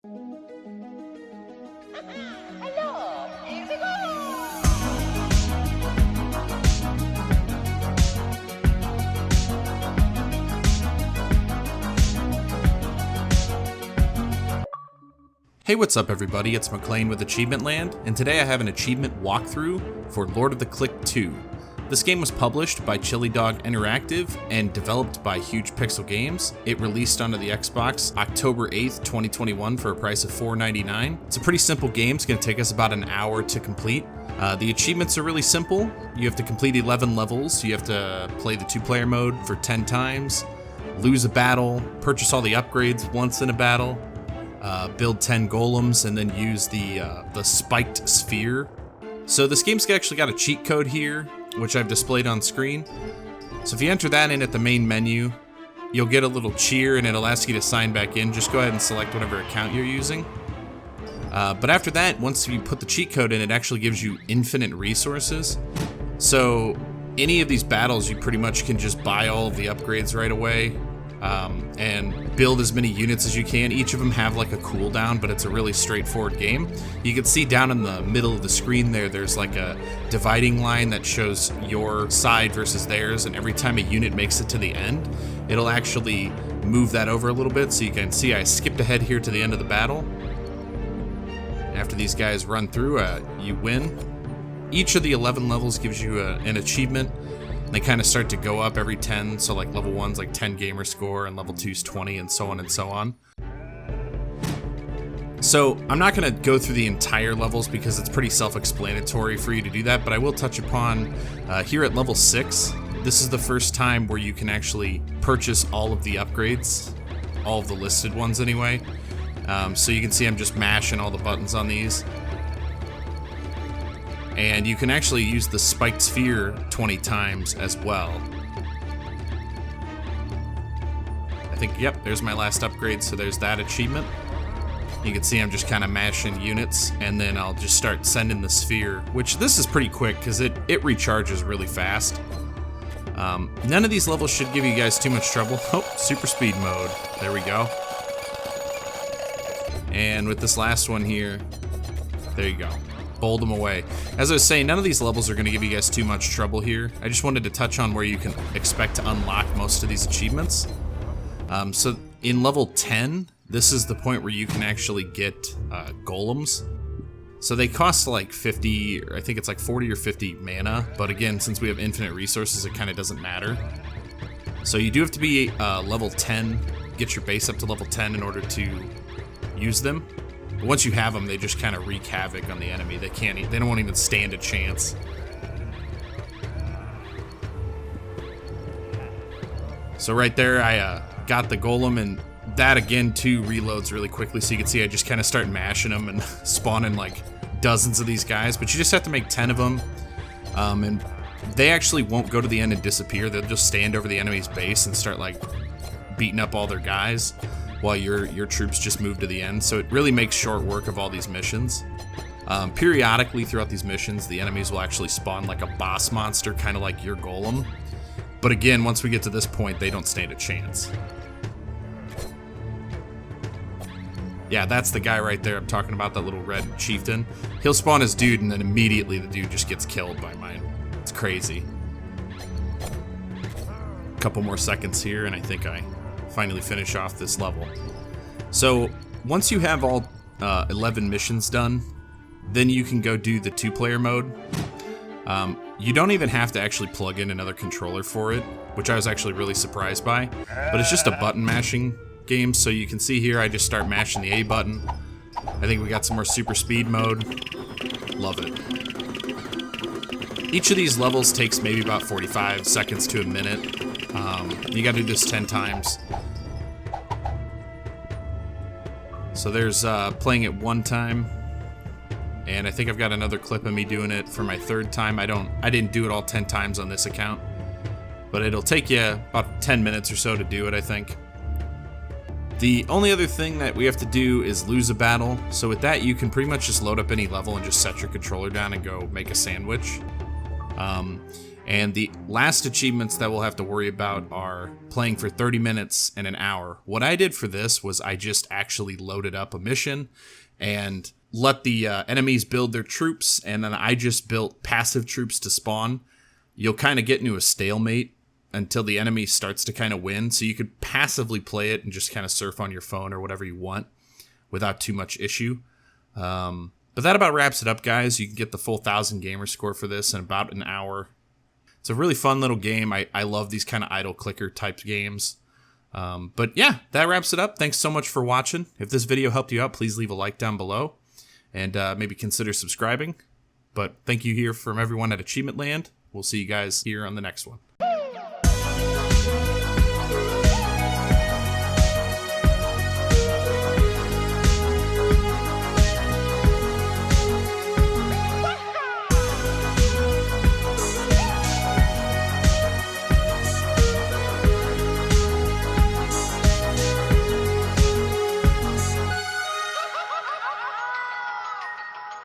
Hello, here we go! Hey, what's up everybody, it's McClain with Achievement Land, and today I have an achievement walkthrough for Lord of the Click 2. This game was published by Chili Dog Interactive and developed by Huge Pixel Games. It released onto the Xbox October 8th, 2021 for a price of $4.99. It's a pretty simple game, it's going to take us about an hour to complete. The achievements are really simple. You have to complete 11 levels, you have to play the 2-player mode for 10 times, lose a battle, purchase all the upgrades once in a battle, build 10 golems, and then use the spiked sphere. So this game's actually got a cheat code here, which I've displayed on screen. So if you enter that in at the main menu, you'll get a little cheer and it'll ask you to sign back in. Just go ahead and select whatever account you're using. But after that, once you put the cheat code in, it actually gives you infinite resources. So any of these battles, you pretty much can just buy all of the upgrades right away. And build as many units as you can. Each of them have like a cooldown, but it's a really straightforward game. You can see down in the middle of the screen there's like a dividing line that shows your side versus theirs, and every time a unit makes it to the end, it'll actually move that over a little bit, so you can see I skipped ahead here to the end of the battle. After these guys run through, you win. Each of the 11 levels gives you an achievement. They kind of start to go up every 10, so like level 1's like 10 gamer score, and level 2's 20, and so on and so on. So I'm not going to go through the entire levels because it's pretty self-explanatory for you to do that, but I will touch upon here at level 6. This is the first time where you can actually purchase all of the upgrades, all of the listed ones anyway. So you can see I'm just mashing all the buttons on these. And you can actually use the spiked sphere 20 times as well. I think, yep, there's my last upgrade, so there's that achievement. You can see I'm just kind of mashing units, and then I'll just start sending the sphere, which this is pretty quick because it recharges really fast. None of these levels should give you guys too much trouble. Oh, super speed mode. There we go. And with this last one here, there you go. Bowled them away. As I was saying, none of these levels are going to give you guys too much trouble here. I just wanted to touch on where you can expect to unlock most of these achievements. So in level 10, this is the point where you can actually get golems. So they cost like 50, or I think it's like 40 or 50 mana, but again, since we have infinite resources, it kind of doesn't matter. So you do have to be level 10, get your base up to level 10 in order to use them. But once you have them, they just kind of wreak havoc on the enemy. They don't even stand a chance. So right there, I got the golem, and that again too reloads really quickly. So you can see I just kind of start mashing them and spawning like dozens of these guys. But you just have to make 10 of them, and they actually won't go to the end and disappear. They'll just stand over the enemy's base and start like beating up all their guys, while your troops just move to the end. So it really makes short work of all these missions. Periodically throughout these missions, the enemies will actually spawn like a boss monster, kind of like your golem. But again, once we get to this point, they don't stand a chance. Yeah, that's the guy right there I'm talking about, that little red chieftain. He'll spawn his dude, and then immediately the dude just gets killed by mine. It's crazy. A couple more seconds here, and I think I finally finish off this level. So once you have all 11 missions done, then you can go do the 2-player mode. You don't even have to actually plug in another controller for it, which I was actually really surprised by, but it's just a button mashing game. So you can see here I just start mashing the A button. I think we got some more super speed mode. Love it. Each of these levels takes maybe about 45 seconds to a minute. You gotta do this 10 times. So there's playing it 1 time, and I think I've got another clip of me doing it for my 3rd time. I didn't do it all 10 times on this account, but it'll take you about 10 minutes or so to do it, I think. The only other thing that we have to do is lose a battle. So with that, you can pretty much just load up any level and just set your controller down and go make a sandwich. And the last achievements that we'll have to worry about are playing for 30 minutes and an hour. What I did for this was I just actually loaded up a mission and let the enemies build their troops, and then I just built passive troops to spawn. You'll kind of get into a stalemate until the enemy starts to kind of win, so you could passively play it and just kind of surf on your phone or whatever you want without too much issue. But that about wraps it up, guys. You can get the full 1,000 gamer score for this in about an hour. It's a really fun little game. I love these kind of idle clicker type games. But yeah, that wraps it up. Thanks so much for watching. If this video helped you out, please leave a like down below and maybe consider subscribing. But thank you here from everyone at Achievement Land. We'll see you guys here on the next one.